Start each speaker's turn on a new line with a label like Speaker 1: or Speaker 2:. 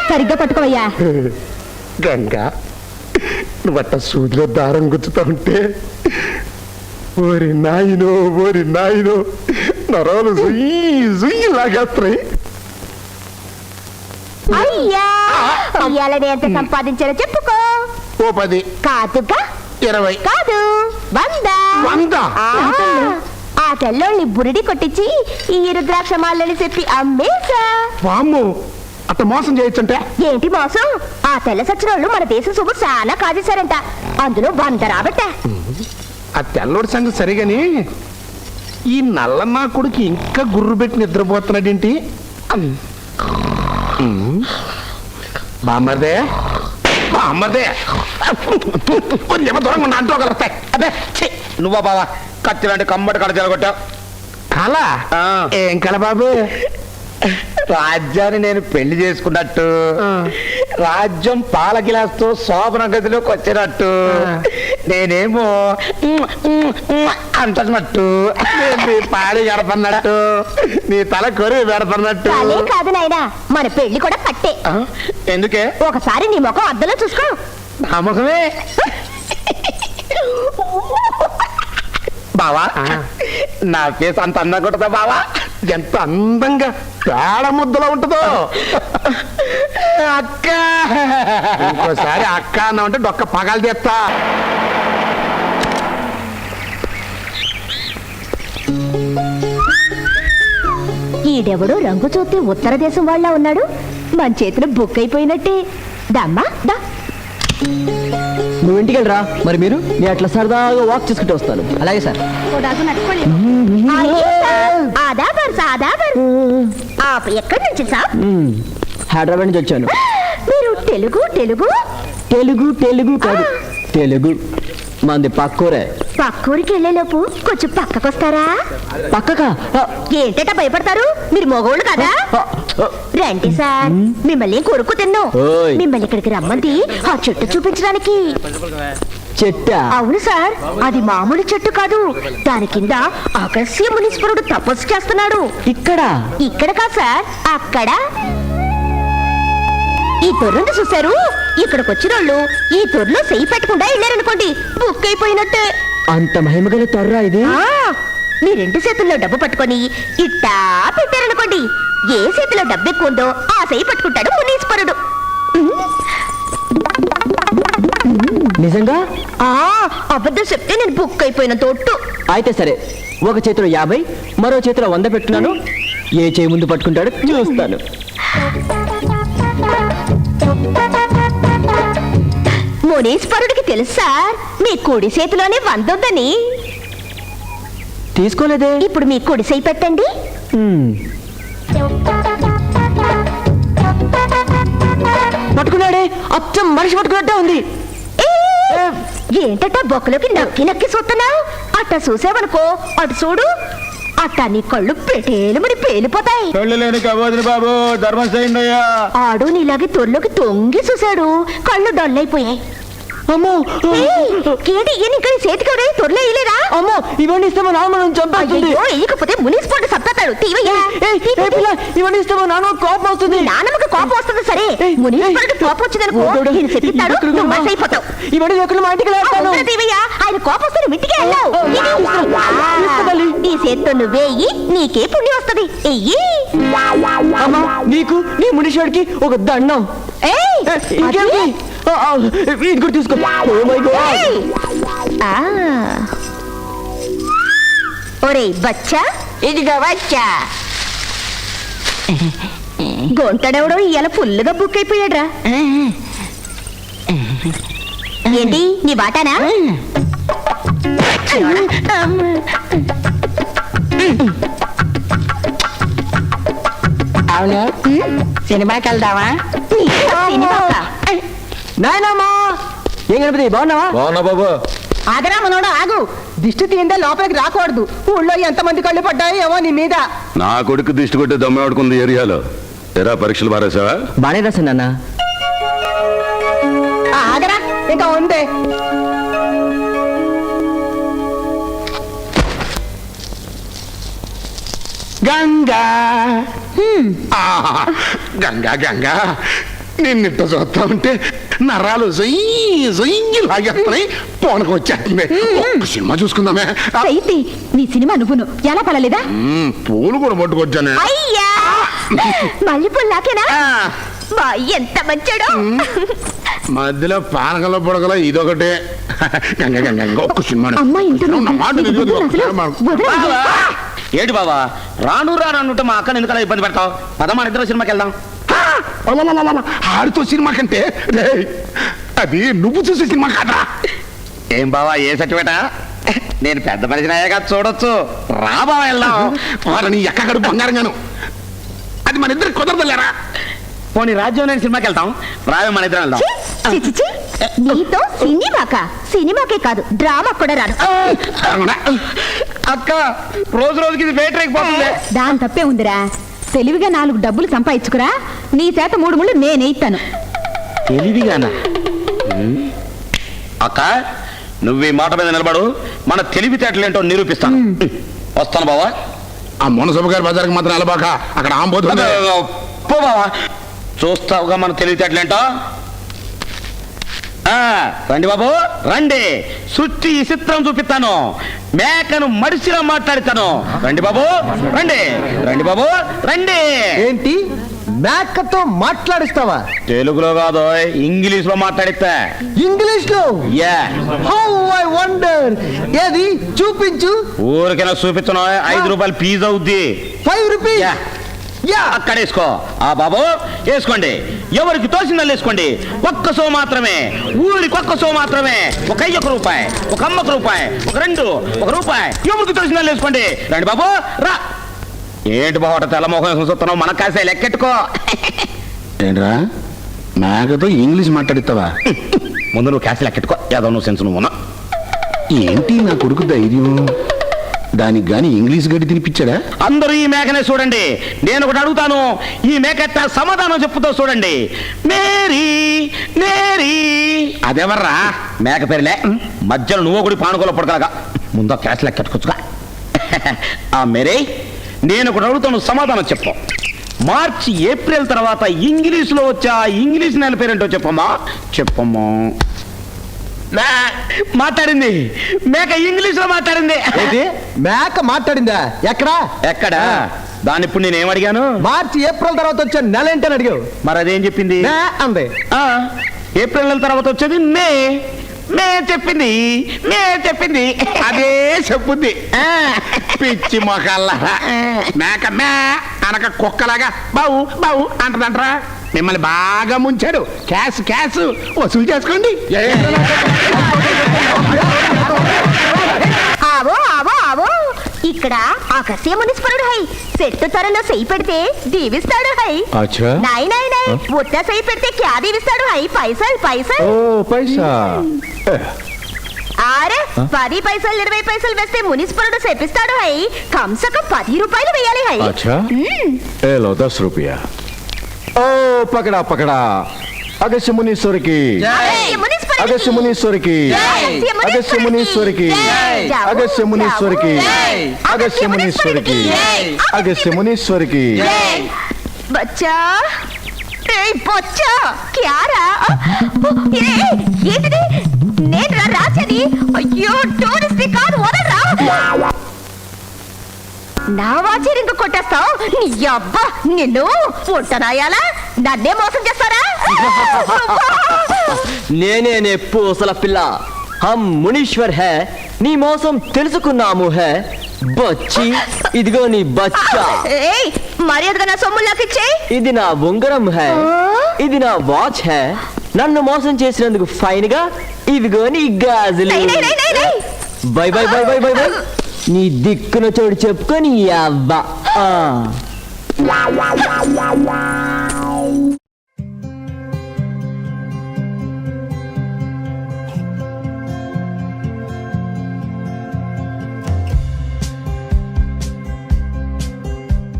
Speaker 1: సరిగ్గా పట్టుకోవయ్యా.
Speaker 2: గంగా, నువ్వట్ట సూదిలో దారం గుచ్చుతా ఉంటే ఓరి నాయనో నరాలు జుయ్యి లాగేస్తున్నాయి.
Speaker 1: అయ్యా, అయ్యాలని ఎంత సంపాదించారో చెప్పుకో.
Speaker 2: ఓ 10
Speaker 1: కాదుగా,
Speaker 2: 20
Speaker 1: కాదు 100. ఆ తెల్లోళ్ళని బురిడి కొట్టించి ఈ రుద్రాక్ష మాలని చెప్పి అమ్మేశా.
Speaker 2: వామ్ము, అట్ట మోసం చేయొచ్చంటే?
Speaker 1: ఏంటి మోసం? ఆ తెల్ల సచ్చినోళ్ళు మన దేశం సొమ్ము చాలా కాజేశారంట. అందులో 100 రాబట్టా.
Speaker 2: ఆ తెల్లోడి సంగతి సరిగాని ఈ నల్లన్నా కొడుకు ఇంకా గుర్రు పెట్టి నిద్రపోతున్నాడేంటి? బామ్మర్దే దూరంగా అంటోగలుగుతాయి. అదే
Speaker 3: నువ్వా బావా కత్తి లాంటి కమ్మటి కడ జరగొట్టావు.
Speaker 2: కళ? ఏం కళ బాబు?
Speaker 3: రాజ్యాన్ని నేను పెళ్లి చేసుకున్నట్టు, రాజ్యం పాల గిలాస్తో శోభన గదిలోకి వచ్చినట్టు, నేనేమో అంటున్నట్టు,
Speaker 2: నీ పాడి గడపన్నట్టు, నీ తల కొరి పెడపన్నట్టు.
Speaker 1: కాదు నాయనా, మన పెళ్లి కూడా కట్టే.
Speaker 3: ఎందుకే?
Speaker 1: ఒకసారి నీ ముఖం అద్దంలో చూసుకో.
Speaker 2: నమ్మకమే
Speaker 3: బావా, నా ఫేస్ అంత అందంగా ఉంటుందా బావా?
Speaker 2: ఎంత అందంగా పేడ ముద్దలో ఉంటుందో.
Speaker 3: అక్క,
Speaker 2: ఇంకోసారి అక్క అన్నామంటే డొక్క పగలు తెస్తా.
Speaker 1: ఈడెవడో రంగు చూస్తే ఉత్తర దేశం వాళ్ళ ఉన్నాడు. మన చేతిలో బుక్ అయిపోయినట్టే. దమ్మా దా.
Speaker 4: నువ్వు ఇంటికి వెళ్ళరా, మరి మీరు నేను అట్లా సరదాగా వాక్ చేసుకుంటూ వస్తాను. అలాగే సార్.
Speaker 1: ఎక్కడి నుంచి సార్?
Speaker 4: హైదరాబాద్ నుంచి వచ్చాను.
Speaker 1: మీరు తెలుగు తెలుగు
Speaker 4: తెలుగు కాదు, తెలుగు మంది పక్కూరే.
Speaker 1: పక్కూరికి వెళ్ళేలోపు కొంచెం పక్కకొస్తారా?
Speaker 4: పక్కకా?
Speaker 1: ఏంటట భయపడతారు? మీరు మగోళ్ళు కదా. రండి సార్, మిమ్మల్ని కొరుకు తిన్ను. మిమ్మల్ని ఇక్కడికి రమ్మంది ఆ చెట్టు చూపించడానికి.
Speaker 4: చెట్టా?
Speaker 1: అవును సార్, అది మామూలు చెట్టు కాదు. దాని కింద అగస్త్య మునీశ్వరుడు తపస్సు చేస్తున్నాడు. ఇక్కడ కాదు సార్, అక్కడ. ఈ తొర్రుని చూశారు? ఇక్కడికి వచ్చిన వాళ్ళు ఈ తొర్రలో చెయ్యి పెట్టకుండా వెళ్ళారనుకోండి, బుక్ అయిపోయినట్టే.
Speaker 4: అంత మహిమగల తొర్రా ఇది?
Speaker 1: మీ 2 చేతుల్లో డబ్బు పట్టుకొని ఇట్టా పెట్టారనుకోండి, ఏ చేతిలో డబ్బు ఎక్కువ ఉందో ఆ చెయ్యి పట్టుకుంటాడు మునీశ్వరుడు.
Speaker 4: నిజంగా?
Speaker 1: అబద్ధం చెప్తే నేను బుక్ అయిపోయిన తోట్టు.
Speaker 4: అయితే సరే, ఒక చేతిలో 50, మరో చేతిలో 100 పెట్టున్నాను. ఏ చేయి ముందు పట్టుకుంటాడు చూస్తాను.
Speaker 1: మునీశ్వరుడికి తెలుసా మీ కుడి చేతిలోనే 100 ఉందని?
Speaker 4: తీసుకోలేదే.
Speaker 1: ఇప్పుడు మీ కుడి చేయి పెట్టండి.
Speaker 4: పట్టుకున్నాడే, అచ్చం మనిషి పట్టుకున్నట్టే ఉంది.
Speaker 1: ఏంటట బొక్కలోకి నక్కి నక్కి చూస్తున్నావు? అట్ట చూసావనుకో, అటు చూడు, అట్ట నీ కళ్ళు పెటేలుమని పేలిపోతాయి.
Speaker 3: బాబు ధర్మం చేయండి.
Speaker 1: ఆడు నీలాగే తొలిలోకి తొంగి చూశాడు, కళ్ళు డొల్లైపోయాయి.
Speaker 4: అమ్మో,
Speaker 1: కేటి ఇంకా చేతికి తొరలే వేయలేరా?
Speaker 4: అమ్మో, ఇవన్నీ ఇస్తే మా నాన్న మనం చంపేస్తుంది.
Speaker 1: వేయకపోతే మునిసిపోటు సత్తాడు.
Speaker 4: ఇవన్నీ ఇస్తే మా నాన్న కోపం వస్తుంది.
Speaker 1: నాన్నమ్మకి కోపం వస్తుంది సరే, మునిసిపాలిటీ కోపం వచ్చిందనుకో, నేను చెప్పిస్తాడు, నువ్వు మనిషి అయిపోతావు.
Speaker 4: ఇవన్నీ ఎక్కడ మా ఇంటికి వెళ్తాను.
Speaker 1: ఆయన కోపం వస్తే నువ్వు ఇంటికి వెళ్ళావు. నీ చేతితో నువ్వేయి, నీకే పుణ్యం వస్తుంది. ఎయ్యి.
Speaker 4: అమ్మా, నీకు నీ మునిషివాడికి ఒక దండం. ఇది కూడా తీసుకో.
Speaker 1: ఒరే బచ్చా, ఇదిగా వచ్చా. గొంటడెవడో ఇవాళ ఫుల్లుగా బుక్ అయిపోయాడ్రా. ఏంటి నీ బాటానా?
Speaker 5: అవును, సినిమాకి వెళ్దామా?
Speaker 4: నాయనమ్మా, ఏం గణపతి బాగున్నావా?
Speaker 3: బాగున్నా బాబు.
Speaker 5: ఆగరా మనోడు, ఆగు. దిష్టి తీయందే లోపలికి రాకూడదు. ఊళ్ళో ఎంతమంది కళ్ళు పడ్డాయో ఏమో నీ మీద.
Speaker 6: నా కొడుకు దిష్టి కొట్టి దమ్మాడుకుంది ఏరియాలో. ఎరా పరీక్షలు బారేసావా?
Speaker 4: బానే రాశాను నాన్న.
Speaker 5: ఆగరా, ఇంకా ఉంది.
Speaker 2: గంగా గంగా గంగా నిన్నిట్ట చూస్తా ఉంటే నరాలు జొయ్యి లాగేస్తున్నాయి పోనకు వచ్చేస్తుంది ఒక్క సినిమా చూసుకుందామే
Speaker 1: అయితే నీ సినిమా నువ్వును ఎలా పడలేదా
Speaker 2: పూలు కూడా పట్టుకొచ్చానే
Speaker 1: అయ్యా మళ్ళీ పుల్లాకేనా మా ఎంత మంచాడో
Speaker 2: మధ్యలో పానకల పొడగల ఇదొకటే గంగా గంగా గంగా ఒక్క సినిమా
Speaker 1: అమ్మా ఇంట్లో
Speaker 2: నా మాట
Speaker 1: వదలరా.
Speaker 3: ఏంటి బావా రాను రాను అనుంటే మా అక్కని ఎందుకలా ఇబ్బంది పెడతావు పద మన ఇద్దరు సినిమాకి వెళ్దాం
Speaker 2: ఆడితో సినిమా కంటే రేయ్, అది నువ్వు చూసే సినిమా కాదా
Speaker 3: ఏం బావా ఏ సర్టిఫికేట నేను పెద్ద మనిషిని అయ్యాక చూడొచ్చు రా బావా వెళ్దాం
Speaker 2: వారని ఎక్కగడు బంగారంగాను అది మన ఇద్దరు కుదరదలేరా
Speaker 3: పోనీ రాజ్యం నేను సినిమాకి వెళ్తాం రావే మన ఇద్దరం వెళ్దాం
Speaker 1: ఛీ, ఛీ, ఛీ. నీతో సినిమాకే కాదు డ్రామా కూడా రాను
Speaker 3: అక్క రోజు రోజుకి ఇది వెయిట్ అయిపోతుంది
Speaker 1: దాని తప్పే ఉందిరా తెలివిగా 4 డబ్బులు సంపాదించుకురా నీ చేత 3 ముళ్ళు నేనేయిస్తాను
Speaker 3: తెలివిగానా అక్క నువ్వు ఈ మాట మీద నిలబడు మన తెలివితేటలేంటో నిరూపిస్తాను వస్తాను బావా
Speaker 2: ఆ మునసభ గారి బజార్కి మాత్రం అలబాక అక్కడ ఆంబోతుంది
Speaker 3: పో బావా చూస్తావుగా మన తెలివితేటలేంటో రండి బాబు రండి సృష్టి చిత్రం చూపిస్తాను మేకను మడిసిలో మాట్లాడతాను రండి బాబు రండి రండి బాబు రండి
Speaker 4: ఏంటి మేకతో మాట్లాడిస్తావా?
Speaker 3: తెలుగులో కాదు ఇంగ్లీష్ లో మాట్లాడిస్తా
Speaker 4: ఇంగ్లీష్ లో?
Speaker 3: Yeah
Speaker 4: how I wonder. ఏది చూపించు.
Speaker 3: ఊరికైనా చూపించను 5 రూపాయలు ఫీజు అవుద్ది
Speaker 4: 5 రూపీస్.
Speaker 3: యా యా అక్కడ వేసుకో ఆ బాబు వేసుకోండి ఎవరికి తోసిందని వేసుకోండి ఒక్క సో మాత్రమే ఊరికి ఒక్క సో మాత్రమే ఒక అయ్యొక రూపాయి ఒక అమ్మొక రూపాయి ఒక 2 ఒక రూపాయి ఎవరికి తోసిందని వేసుకోండి రండి బాబు రా ఏంటి బాబు తెల్ల మొహం చూస్తున్నావు మన కాసే లెక్కెట్టుకో
Speaker 2: ఏంట్రా మేకతో ఇంగ్లీష్ మాట్లాడిస్తావా
Speaker 3: ముందు నువ్వు క్యాష్ లెక్కెట్టుకో ఏదో నువ్వు సెన్స్ నువ్వు
Speaker 2: ఏంటి నా కొడుకు ధైర్యం దానికి గాని ఇంగ్లీష్ గడ్డి తినిపించాడా
Speaker 3: అందరూ ఈ మేకనే చూడండి నేను ఒకటి అడుగుతాను ఈ మేక సమాధానం చెప్పుతో చూడండి మేరీ మేరీ
Speaker 2: అదెవర్రా
Speaker 3: మేక పేరులే మధ్యలో నువ్వు కూడా పానుకోలో పడగలగా ముందు క్యాష్ లెక్క కట్టుకోవచ్చుగా ఆ మేరీ నేను ఒకటి అడుగుతాను సమాధానం చెప్పు మార్చి ఏప్రిల్ తర్వాత ఇంగ్లీష్ లో వచ్చా ఇంగ్లీష్ నెల పేరేంటో చెప్పమ్మా చెప్పమ్మా మాట్లాడింది మేక ఇంగ్లీష్ లో మాట్లాడింది
Speaker 4: ఏంటి మేక మాట్లాడిందా? ఎక్కడా?
Speaker 3: ఎక్కడా దాని ఇప్పుడు నేనేం అడిగాను
Speaker 4: మార్చి ఏప్రిల్ తర్వాత వచ్చే నెల ఏంటని అడిగావు.
Speaker 3: మరి అదేం చెప్పింది
Speaker 4: మే అంది.
Speaker 3: ఏప్రిల్ నెల తర్వాత వచ్చేది మే మే చెప్పింది మే చెప్పింది
Speaker 2: అదే చెప్పుద్ది పిచ్చి మొక్కల్లారా మేక మే అనక కుక్కలాగా బావు బావు అంటదంటరా మిమ్మల్ని బాగా ముంచాడు క్యాష్ క్యాష్ వసూలు చేసుకోండి
Speaker 1: ఆవో ఆవో ఆవో ఇక్కడ ఆకస్య మునీశ్వరుడు హై చెట్టు తరలో సెయ్యి పెడితే దీవిస్తాడు హై
Speaker 4: అచ్చా.
Speaker 1: నై నై నై ఉత్త సెయ్యి పెడితే క్యా దీవిస్తాడు హై పైసల్ పైసల్
Speaker 4: ఓ పైసా.
Speaker 1: ఆరే 10 పైసలు 20 పైసలు వేస్తే మునీశ్వరుడు శపిస్తాడు హై కమ్సకం 10 రూపాయలు వేయాలి హై
Speaker 7: अच्छा ए लो 10 रुपया ओ पकड़ा पकड़ा अगस्त्य मुनीश्वर की अगस्त्य मुनीश्वर की अगस्त्य मुनीश्वर की अगस्त्य मुनीश्वर की अगस्त्य मुनीश्वर की अगस्त्य मुनीश्वर की
Speaker 1: बच्चा ए बच्चा क्या रा ఏంటిది నేను రాజని అయ్యో టూరిస్ట్ కాదు వదలరా నా వాచి రింగు కొట్టేస్తావు నీ అబ్బా నిన్ను ఉంటనాయాలా నన్నే మోసం చేస్తారా
Speaker 4: నేనే పూసల పిల్ల హం మునీశ్వర్ హే నీ మోసం తెలుసుకున్నాము హే బచ్చి ఇదిగో నీ బచ్చా
Speaker 1: ఏయ్ మర్యాదగా నా సొమ్ము లాకిచ్చే
Speaker 4: ఇది నా ఉంగరం హే ఇది నా వాచ్ హే నన్ను మోసం చేసినందుకు ఫైన్ గా ఇదిగో నీ గాజులు by by by by by by నీ దిక్కున చోటు చెప్పుకొని అవ్వ